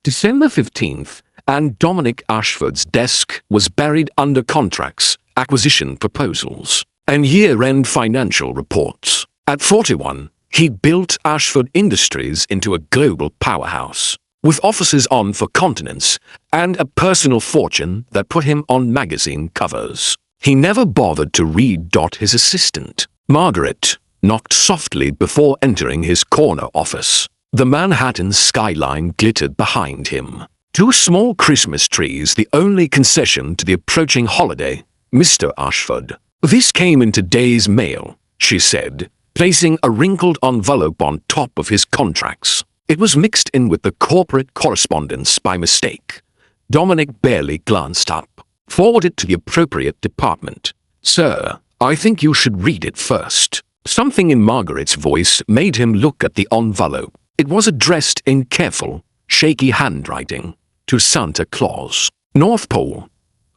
December 15th, and Dominic Ashford's desk was buried under contracts, acquisition proposals, and year-end financial reports. At 41, he'd built Ashford Industries into a global powerhouse, with offices on 4 continents and a personal fortune that put him on magazine covers. He never bothered to read. His assistant, Margaret, knocked softly before entering his corner office. The Manhattan skyline glittered behind him. 2 small Christmas trees, the only concession to the approaching holiday. Mr. Ashford. This came in today's mail, she said, placing a wrinkled envelope on top of his contracts. It was mixed in with the corporate correspondence by mistake. Dominic barely glanced up. Forward it to the appropriate department. Sir, I think you should read it first. Something in Margaret's voice made him look at the envelope. It was addressed in careful, shaky handwriting to Santa Claus, North Pole.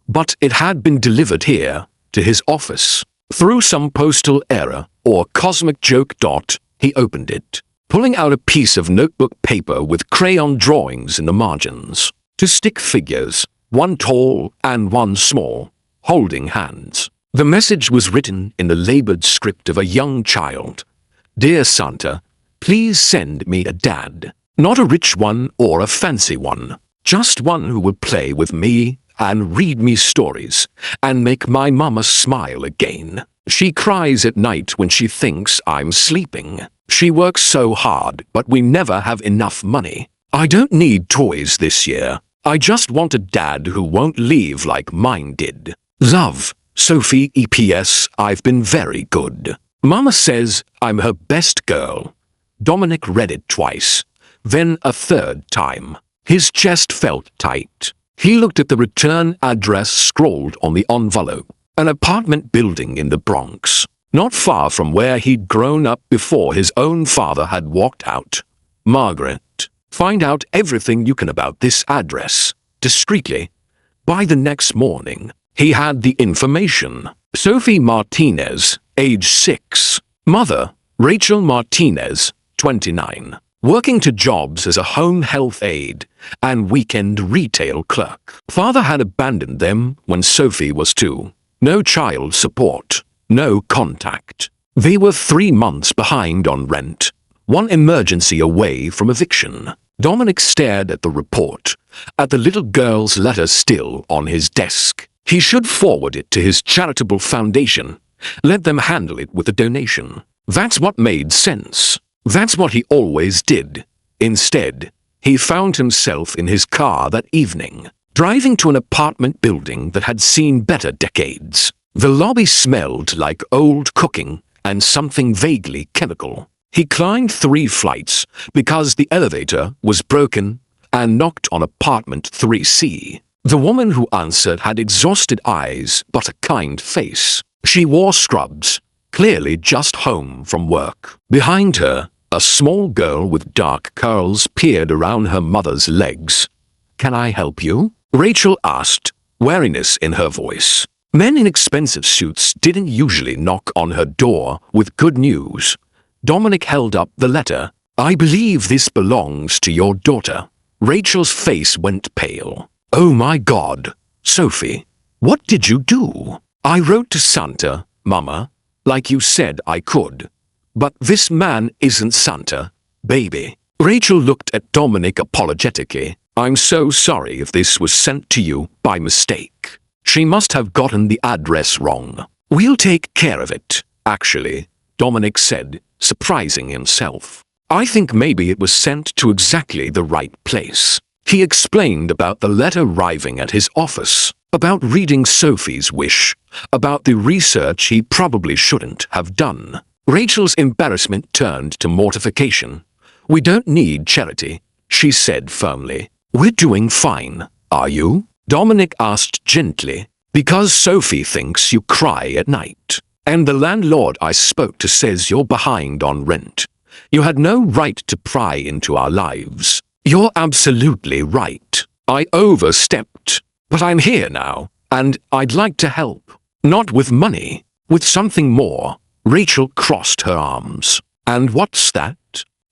But it had been delivered here, to his office, through some postal error or cosmic joke. He opened it, pulling out a piece of notebook paper with crayon drawings in the margins. To stick figures, 1 tall and 1 small, holding hands. The message was written in the labored script of a young child. Dear Santa, please send me a dad. Not a rich one or a fancy one. Just one who will play with me and read me stories and make my mama smile again. She cries at night when she thinks I'm sleeping. She works so hard, but we never have enough money. I don't need toys this year. I just want a dad who won't leave like mine did. Love, Sophie. EPS, I've been very good. Mama says I'm her best girl. Dominic read it twice, then a 3rd time. His chest felt tight. He looked at the return address scrawled on the envelope. An apartment building in the Bronx, not far from where he'd grown up before his own father had walked out. Margaret, find out everything you can about this address, discreetly. By the next morning, he had the information. Sophie Martinez, age 6. Mother, Rachel Martinez, 29. Working 2 jobs as a home health aide and weekend retail clerk. Father had abandoned them when Sophie was 2. No child support, no contact. They were 3 months behind on rent, 1 emergency away from eviction. Dominic stared at the report, at the little girl's letter still on his desk. He should forward it to his charitable foundation. Let them handle it with a donation. That's what made sense. That's what he always did. Instead, he found himself in his car that evening, driving to an apartment building that had seen better decades. The lobby smelled like old cooking and something vaguely chemical. He climbed 3 flights because the elevator was broken and knocked on apartment 3C. The woman who answered had exhausted eyes but a kind face. She wore scrubs, clearly just home from work. Behind her, a small girl with dark curls peered around her mother's legs. Can I help you? Rachel asked, wariness in her voice. Men in expensive suits didn't usually knock on her door with good news. Dominic held up the letter. I believe this belongs to your daughter. Rachel's face went pale. Oh my God, Sophie, what did you do? I wrote to Santa, Mama, like you said I could. But this man isn't Santa, baby. Rachel looked at Dominic apologetically. I'm so sorry if this was sent to you by mistake. She must have gotten the address wrong. We'll take care of it, actually, Dominic said, surprising himself. I think maybe it was sent to exactly the right place. He explained about the letter arriving at his office, about reading Sophie's wish, about the research he probably shouldn't have done. Rachel's embarrassment turned to mortification. We don't need charity, she said firmly. We're doing fine, are you? Dominic asked gently. Because Sophie thinks you cry at night. And the landlord I spoke to says you're behind on rent. You had no right to pry into our lives. You're absolutely right. I overstepped. But I'm here now, and I'd like to help. Not with money, with something more. Rachel crossed her arms. And what's that?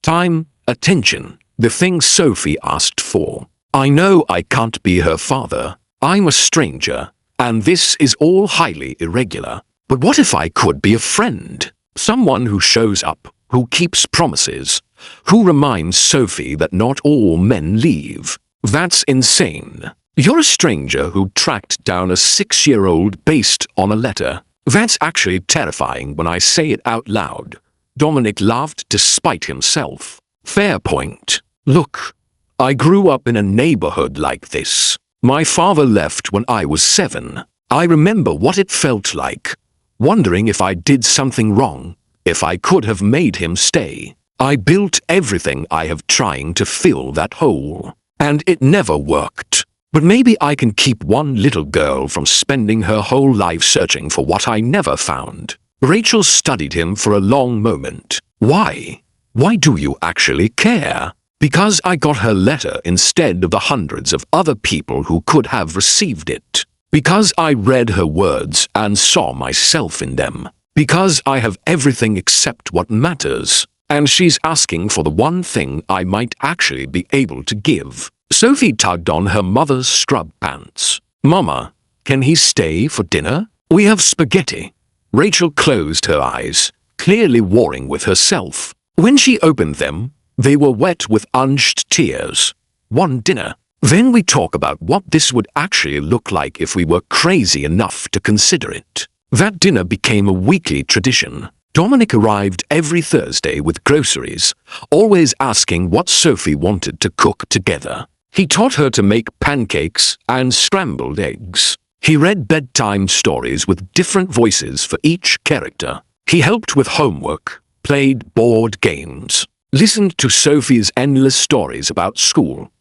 Time, attention, the thing Sophie asked for. I know I can't be her father. I'm a stranger, and this is all highly irregular. But what if I could be a friend? Someone who shows up, who keeps promises, who reminds Sophie that not all men leave. That's insane. You're a stranger who tracked down a 6-year-old based on a letter. That's actually terrifying when I say it out loud. Dominic laughed despite himself. Fair point. Look, I grew up in a neighborhood like this. My father left when I was 7. I remember what it felt like, wondering if I did something wrong, if I could have made him stay. I built everything I have trying to fill that hole, and it never worked. But maybe I can keep one little girl from spending her whole life searching for what I never found. Rachel studied him for a long moment. Why? Why do you actually care? Because I got her letter instead of the hundreds of other people who could have received it. Because I read her words and saw myself in them. Because I have everything except what matters. And she's asking for the one thing I might actually be able to give. Sophie tugged on her mother's scrub pants. Mama, can he stay for dinner? We have spaghetti. Rachel closed her eyes, clearly warring with herself. When she opened them, they were wet with unshed tears. One dinner. Then we talk about what this would actually look like if we were crazy enough to consider it. That dinner became a weekly tradition. Dominic arrived every Thursday with groceries, always asking what Sophie wanted to cook together. He taught her to make pancakes and scrambled eggs. He read bedtime stories with different voices for each character. He helped with homework, played board games, listened to Sophie's endless stories about school.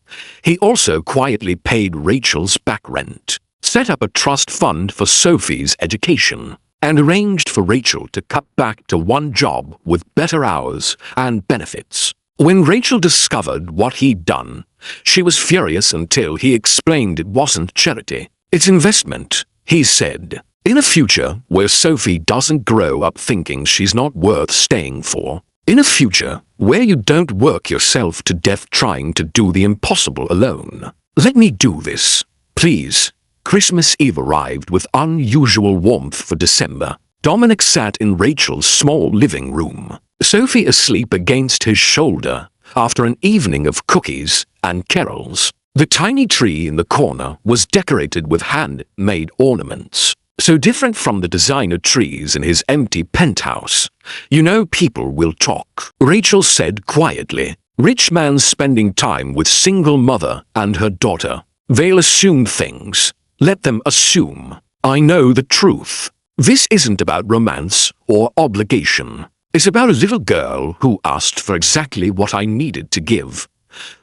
He also quietly paid Rachel's back rent, set up a trust fund for Sophie's education, and arranged for Rachel to cut back to one job with better hours and benefits. When Rachel discovered what he'd done, she was furious until he explained it wasn't charity. It's investment, he said. In a future where Sophie doesn't grow up thinking she's not worth staying for. In a future where you don't work yourself to death trying to do the impossible alone. Let me do this, please. Christmas Eve arrived with unusual warmth for December. Dominic sat in Rachel's small living room, Sophie asleep against his shoulder after an evening of cookies and carols. The tiny tree in the corner was decorated with hand-made ornaments, so different from the designer trees in his empty penthouse. You know, people will talk, Rachel said quietly. Rich man spending time with single mother and her daughter. They'll assume things. Let them assume. I know the truth. This isn't about romance or obligation. It's about a little girl who asked for exactly what I needed to give.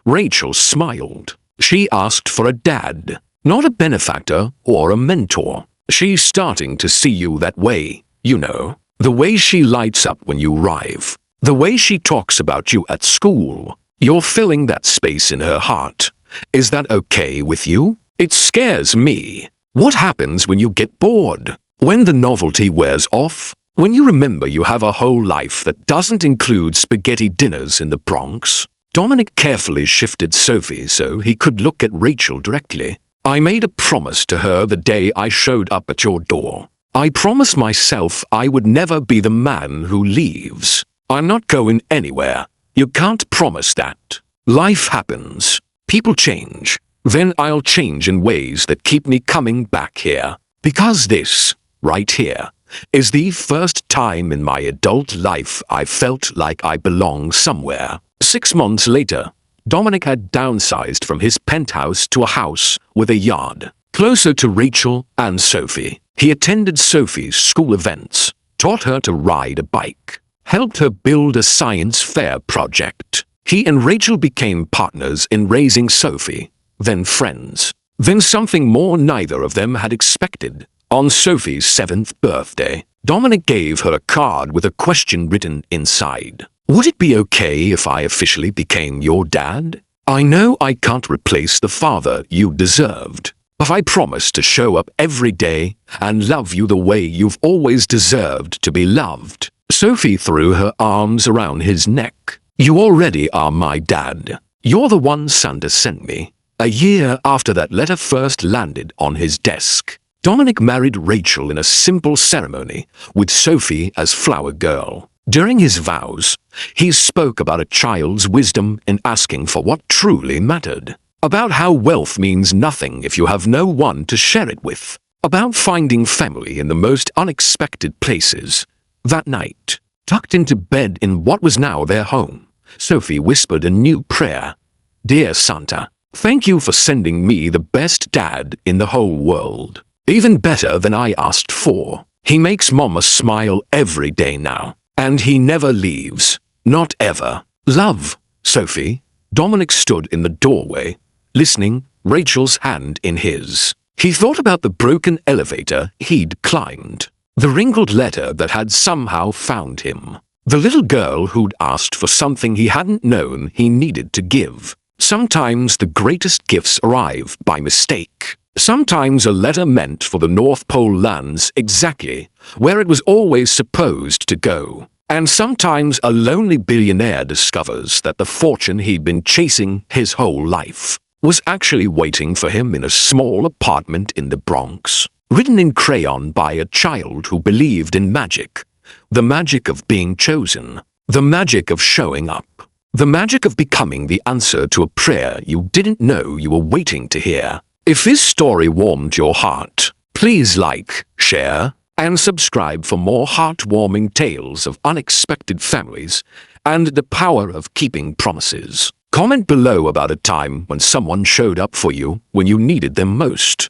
Rachel smiled. She asked for a dad, not a benefactor or a mentor. She's starting to see you that way, you know. The way she lights up when you arrive. The way she talks about you at school. You're filling that space in her heart. Is that okay with you? It scares me. What happens when you get bored? When the novelty wears off? When you remember you have a whole life that doesn't include spaghetti dinners in the Bronx? Dominic carefully shifted Sophie so he could look at Rachel directly. I made a promise to her the day I showed up at your door. I promised myself I would never be the man who leaves. I'm not going anywhere. You can't promise that. Life happens. People change. Then I'll change in ways that keep me coming back here. Because this, right here, is the first time in my adult life I felt like I belong somewhere. 6 months later, Dominic had downsized from his penthouse to a house with a yard, closer to Rachel and Sophie. He attended Sophie's school events, taught her to ride a bike, helped her build a science fair project. He and Rachel became partners in raising Sophie, then friends, then something more neither of them had expected. On Sophie's 7th birthday, Dominic gave her a card with a question written inside. Would it be okay if I officially became your dad? I know I can't replace the father you deserved, but I promise to show up every day and love you the way you've always deserved to be loved. Sophie threw her arms around his neck. You already are my dad. You're the one Santa sent me. A year after that letter first landed on his desk, Dominic married Rachel in a simple ceremony, with Sophie as flower girl. During his vows, he spoke about a child's wisdom in asking for what truly mattered, about how wealth means nothing if you have no one to share it with, about finding family in the most unexpected places. That night, tucked into bed in what was now their home, Sophie whispered a new prayer. "Dear Santa, thank you for sending me the best dad in the whole world. Even better than I asked for. He makes Mama smile every day now, and he never leaves. Not ever. Love, Sophie." Dominic stood in the doorway, listening, Rachel's hand in his. He thought about the broken elevator he'd climbed, the wrinkled letter that had somehow found him, the little girl who'd asked for something he hadn't known he needed to give. Sometimes the greatest gifts arrive by mistake. Sometimes a letter meant for the North Pole lands exactly where it was always supposed to go. And sometimes a lonely billionaire discovers that the fortune he'd been chasing his whole life was actually waiting for him in a small apartment in the Bronx. Written in crayon by a child who believed in magic. The magic of being chosen. The magic of showing up. The magic of becoming the answer to a prayer you didn't know you were waiting to hear. If this story warmed your heart, please like, share, and subscribe for more heartwarming tales of unexpected families and the power of keeping promises. Comment below about a time when someone showed up for you when you needed them most.